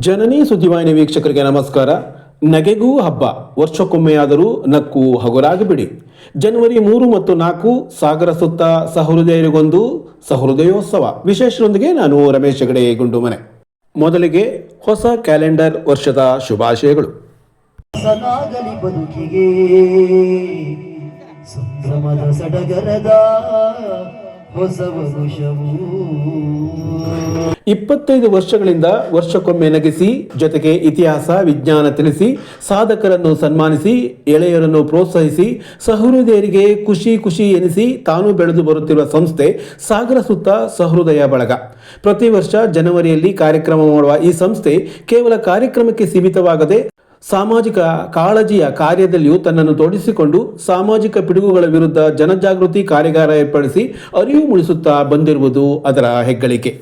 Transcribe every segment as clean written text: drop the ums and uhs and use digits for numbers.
ಜನನಿ ಸುದ್ದಿವಾಹಿನಿ ವೀಕ್ಷಕರಿಗೆ ನಮಸ್ಕಾರ. ನಗೆಗೂ ಹಬ್ಬ, ವರ್ಷಕ್ಕೊಮ್ಮೆಯಾದರೂ ನಕ್ಕು ಹಗುರಾಗಿಬಿಡಿ. ಜನವರಿ 3 ಮತ್ತು 4 ಸಾಗರ ಸುತ್ತ ಸಹೃದಯರಿಗೊಂದು ಸಹೃದಯೋತ್ಸವ. ವಿಶೇಷರೊಂದಿಗೆ ನಾನು ರಮೇಶ್ ಹೆಗಡೆ ಗುಂಡುಮನೆ. ಮೊದಲಿಗೆ ಹೊಸ ಕ್ಯಾಲೆಂಡರ್ ವರ್ಷದ ಶುಭಾಶಯಗಳು. ಬದುಕಿಗೆ ಸಂಭ್ರಮದ ಸಡಗರದ ಹೊಸ ವರುಷವು 25 ವರ್ಷಗಳಿಂದ ವರ್ಷಕ್ಕೊಮ್ಮೆ ನಗಿಸಿ, ಜೊತೆಗೆ ಇತಿಹಾಸ ವಿಜ್ಞಾನ ತಿಳಿಸಿ, ಸಾಧಕರನ್ನು ಸನ್ಮಾನಿಸಿ, ಎಳೆಯರನ್ನು ಪ್ರೋತ್ಸಾಹಿಸಿ, ಸಹೃದಯರಿಗೆ ಖುಷಿ ಎನಿಸಿ ತಾನು ಬೆಳೆದು ಬರುತ್ತಿರುವ ಸಂಸ್ಥೆ ಸಾಗರ ಸುತ್ತ ಸಹೃದಯ ಬಳಗ. ಪ್ರತಿ ವರ್ಷ ಜನವರಿಯಲ್ಲಿ ಕಾರ್ಯಕ್ರಮ ಮಾಡುವ ಈ ಸಂಸ್ಥೆ ಕೇವಲ ಕಾರ್ಯಕ್ರಮಕ್ಕೆ ಸೀಮಿತವಾಗದೆ ಸಾಮಾಜಿಕ ಕಾಳಜಿಯ ಕಾರ್ಯದಲ್ಲಿಯೂ ತನ್ನನ್ನು ತೊಡಗಿಸಿಕೊಂಡು ಸಾಮಾಜಿಕ ಪಿಡುಗುಗಳ ವಿರುದ್ಧ ಜನಜಾಗೃತಿ ಕಾರ್ಯಾಗಾರ ಏರ್ಪಡಿಸಿ ಅರಿವು ಮೂಡಿಸುತ್ತಾ ಬಂದಿರುವುದು ಅದರ ಹೆಗ್ಗಳಿಕೆ.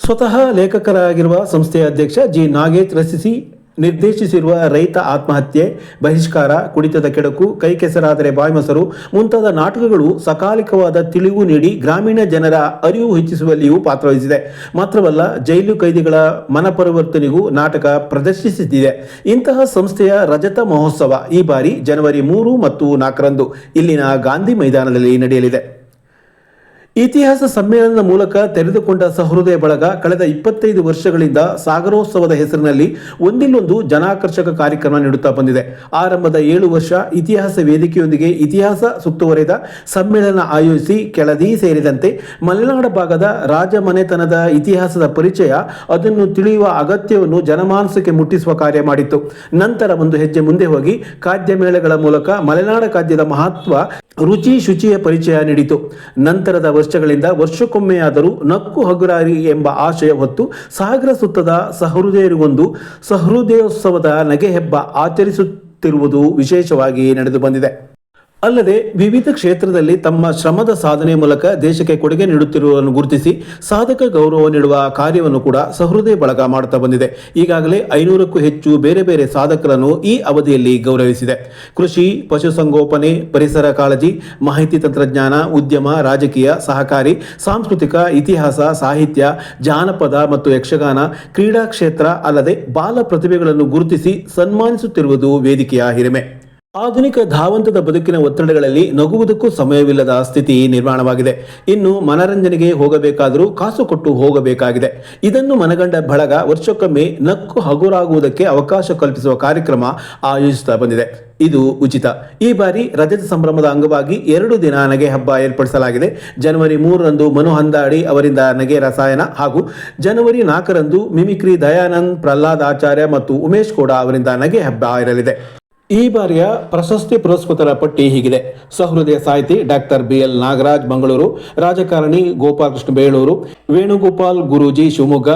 ಸ್ವತಃ ಲೇಖಕರಾಗಿರುವ ಸಂಸ್ಥೆಯ ಅಧ್ಯಕ್ಷ ಜಿ ನಾಗೇಶ್ ರಚಿಸಿ ನಿರ್ದೇಶಿಸಿರುವ ರೈತ ಆತ್ಮಹತ್ಯೆ, ಬಹಿಷ್ಕಾರ, ಕುಡಿತದ ಕೆಡಕು, ಕೈ ಕೆಸರಾದರೆ ಬಾಯಿ ಮೊಸರು ಮುಂತಾದ ನಾಟಕಗಳು ಸಕಾಲಿಕವಾದ ತಿಳಿವು ನೀಡಿ ಗ್ರಾಮೀಣ ಜನರ ಅರಿವು ಹೆಚ್ಚಿಸುವಲ್ಲಿಯೂ ಪಾತ್ರವಹಿಸಿದೆ. ಮಾತ್ರವಲ್ಲ, ಜೈಲು ಕೈದಿಗಳ ಮನಪರಿವರ್ತನೆಗೂ ನಾಟಕ ಪ್ರದರ್ಶಿಸುತ್ತಿದೆ. ಇಂತಹ ಸಂಸ್ಥೆಯ ರಜತ ಮಹೋತ್ಸವ ಈ ಬಾರಿ ಜನವರಿ 3 ಮತ್ತು 4ರಂದು ಇಲ್ಲಿನ ಗಾಂಧಿ ಮೈದಾನದಲ್ಲಿ ನಡೆಯಲಿದೆ. ಇತಿಹಾಸ ಸಮ್ಮೇಳನದ ಮೂಲಕ ತೆರೆದುಕೊಂಡ ಸಹೃದಯ ಬಳಗ ಕಳೆದ 25 ವರ್ಷಗಳಿಂದ ಸಾಗರೋತ್ಸವದ ಹೆಸರಿನಲ್ಲಿ ಒಂದಿಲ್ಲೊಂದು ಜನಾಕರ್ಷಕ ಕಾರ್ಯಕ್ರಮ ನೀಡುತ್ತಾ ಬಂದಿದೆ. ಆರಂಭದ 7 ವರ್ಷ ಇತಿಹಾಸ ವೇದಿಕೆಯೊಂದಿಗೆ ಇತಿಹಾಸ ಸುತ್ತುವರೆದ ಸಮ್ಮೇಳನ ಆಯೋಜಿಸಿ ಕೆಳದಿ ಸೇರಿದಂತೆ ಮಲೆನಾಡ ಭಾಗದ ರಾಜಮನೆತನದ ಇತಿಹಾಸದ ಪರಿಚಯ, ಅದನ್ನು ತಿಳಿಯುವ ಅಗತ್ಯವನ್ನು ಜನಮಾನಸಕ್ಕೆ ಮುಟ್ಟಿಸುವ ಕಾರ್ಯ ಮಾಡಿತ್ತು. ನಂತರ ಒಂದು ಹೆಜ್ಜೆ ಮುಂದೆ ಹೋಗಿ ಖಾದ್ಯ ಮೇಳಗಳ ಮೂಲಕ ಮಲೆನಾಡ ಖಾದ್ಯದ ಮಹತ್ವ, ರುಚಿ ಶುಚಿಯ ಪರಿಚಯ ನೀಡಿತು. ನಂತರದ ವರ್ಷಗಳಿಂದ ವರ್ಷಕ್ಕೊಮ್ಮೆಯಾದರೂ ನಕ್ಕು ಹಗುರಾರಿ ಎಂಬ ಆಶಯ ಹೊತ್ತು ಸಾಗರ ಸುತ್ತದ ಸಹೃದಯರಿಗೊಂದು ಸಹೃದಯೋತ್ಸವದ ನಗೆ ಹೆಬ್ಬ ಆಚರಿಸುತ್ತಿರುವುದು ವಿಶೇಷವಾಗಿ ನಡೆದು ಬಂದಿದೆ. ಅಲ್ಲದೆ ವಿವಿಧ ಕ್ಷೇತ್ರದಲ್ಲಿ ತಮ್ಮ ಶ್ರಮದ ಸಾಧನೆ ಮೂಲಕ ದೇಶಕ್ಕೆ ಕೊಡುಗೆ ನೀಡುತ್ತಿರುವುದನ್ನು ಗುರುತಿಸಿ ಸಾಧಕ ಗೌರವ ನೀಡುವ ಕಾರ್ಯವನ್ನು ಕೂಡ ಸಹೃದಯ ಬಳಗ ಮಾಡುತ್ತಾ ಬಂದಿದೆ. ಈಗಾಗಲೇ 500ಕ್ಕೂ ಹೆಚ್ಚು ಬೇರೆ ಬೇರೆ ಸಾಧಕರನ್ನು ಈ ಅವಧಿಯಲ್ಲಿ ಗೌರವಿಸಿದೆ. ಕೃಷಿ, ಪಶುಸಂಗೋಪನೆ, ಪರಿಸರ ಕಾಳಜಿ, ಮಾಹಿತಿ ತಂತ್ರಜ್ಞಾನ, ಉದ್ಯಮ, ರಾಜಕೀಯ, ಸಹಕಾರಿ, ಸಾಂಸ್ಕೃತಿಕ, ಇತಿಹಾಸ, ಸಾಹಿತ್ಯ, ಜಾನಪದ ಮತ್ತು ಯಕ್ಷಗಾನ, ಕ್ರೀಡಾ ಕ್ಷೇತ್ರ ಅಲ್ಲದೆ ಬಾಲ ಪ್ರತಿಭೆಗಳನ್ನು ಗುರುತಿಸಿ ಸನ್ಮಾನಿಸುತ್ತಿರುವುದು ವೇದಿಕೆಯ ಹಿರಿಮೆ. ಆಧುನಿಕ ಧಾವಂತದ ಬದುಕಿನ ಒತ್ತಡಗಳಲ್ಲಿ ನಗುವುದಕ್ಕೂ ಸಮಯವಿಲ್ಲದ ಸ್ಥಿತಿ ನಿರ್ಮಾಣವಾಗಿದೆ. ಇನ್ನು ಮನರಂಜನೆಗೆ ಹೋಗಬೇಕಾದರೂ ಕಾಸು ಕೊಟ್ಟು ಹೋಗಬೇಕಾಗಿದೆ. ಇದನ್ನು ಮನಗಂಡ ಬಳಗ ವರ್ಷಕ್ಕೊಮ್ಮೆ ನಕ್ಕು ಹಗುರಾಗುವುದಕ್ಕೆ ಅವಕಾಶ ಕಲ್ಪಿಸುವ ಕಾರ್ಯಕ್ರಮ ಆಯೋಜಿಸುತ್ತಾ ಬಂದಿದೆ. ಇದು ಉಚಿತ. ಈ ಬಾರಿ ರಜತ ಸಂಭ್ರಮದ ಅಂಗವಾಗಿ 2 ದಿನ ನಗೆ ಹಬ್ಬ ಏರ್ಪಡಿಸಲಾಗಿದೆ. ಜನವರಿ 3ರಂದು ಮನು ಹಂದಾಡಿ ಅವರಿಂದ ನಗೆ ರಸಾಯನ ಹಾಗೂ ಜನವರಿ 4ರಂದು ಮಿಮಿಕ್ರಿ ದಯಾನಂದ್, ಪ್ರಹ್ಲಾದ್ ಆಚಾರ್ಯ ಮತ್ತು ಉಮೇಶ್ ಕೋಡ ಅವರಿಂದ ನಗೆ ಹಬ್ಬ ಇರಲಿದೆ. ಈ ಬಾರಿಯ ಪ್ರಶಸ್ತಿ ಪುರಸ್ಕೃತರ ಪಟ್ಟಿ ಹೀಗಿದೆ. ಸಹೃದಯ ಸಾಹಿತಿ ಡಾಕ್ಟರ್ BL ನಾಗರಾಜ್ ಮಂಗಳೂರು, ರಾಜಕಾರಣಿ ಗೋಪಾಲಕೃಷ್ಣ ಬೇಳೂರು, ವೇಣುಗೋಪಾಲ್ ಗುರೂಜಿ ಶಿವಮೊಗ್ಗ,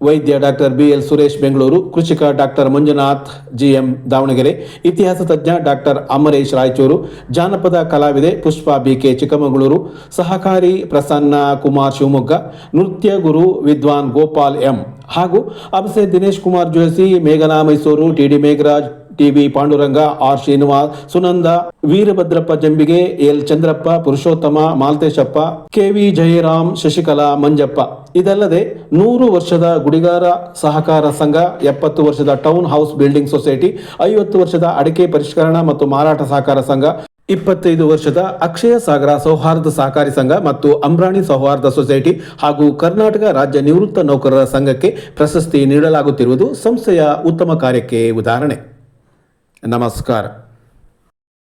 ವೈದ್ಯ ಡಾಕ್ಟರ್ BL ಸುರೇಶ್ ಬೆಂಗಳೂರು, ಕೃಷಿಕ ಡಾಕ್ಟರ್ ಮಂಜುನಾಥ್ GM ದಾವಣಗೆರೆ, ಇತಿಹಾಸ ತಜ್ಞ ಡಾಕ್ಟರ್ ಅಮರೇಶ್ ರಾಯಚೂರು, ಜಾನಪದ ಕಲಾವಿದೆ ಪುಷ್ಪಾ BK ಚಿಕ್ಕಮಗಳೂರು, ಸಹಕಾರಿ ಪ್ರಸನ್ನ ಕುಮಾರ್ ಶಿವಮೊಗ್ಗ, ನೃತ್ಯ ಗುರು ವಿದ್ವಾನ್ ಗೋಪಾಲ್ M ಹಾಗೂ ಅಬಸೆ ದಿನೇಶ್ ಕುಮಾರ್ ಜೋಶಿ, ಮೇಘನಾ Mysuru, TD Megharaj, TB Panduranga, R Srinivas, Sunanda, Veerabhadrappa ಜಂಬಿಗೆ, L Chandrappa, ಪುರುಷೋತ್ತಮ, ಮಾಲ್ತೇಶಪ್ಪ, KV ಜಯರಾಮ್, ಶಶಿಕಲಾ, ಮಂಜಪ್ಪ. ಇದಲ್ಲದೆ 100 ವರ್ಷದ ಗುಡಿಗಾರ ಸಹಕಾರ ಸಂಘ, 70 ವರ್ಷದ ಟೌನ್ ಹೌಸ್ ಬಿಲ್ಡಿಂಗ್ ಸೊಸೈಟಿ, 50 ವರ್ಷದ ಅಡಿಕೆ ಪರಿಷ್ಕರಣಾ ಮತ್ತು ಮಾರಾಟ ಸಹಕಾರ ಸಂಘ, 25 ವರ್ಷದ ಅಕ್ಷಯ ಸಾಗರ ಸೌಹಾರ್ದ ಸಹಕಾರಿ ಸಂಘ ಮತ್ತು ಅಮ್ರಾಣಿ ಸೌಹಾರ್ದ ಸೊಸೈಟಿ ಹಾಗೂ ಕರ್ನಾಟಕ ರಾಜ್ಯ ನಿವೃತ್ತ ನೌಕರರ ಸಂಘಕ್ಕೆ ಪ್ರಶಸ್ತಿ ನೀಡಲಾಗುತ್ತಿರುವುದು ಸಂಸ್ಥೆಯ ಉತ್ತಮ ಕಾರ್ಯಕ್ಕೆ ಉದಾಹರಣೆ. ನಮಸ್ಕಾರ.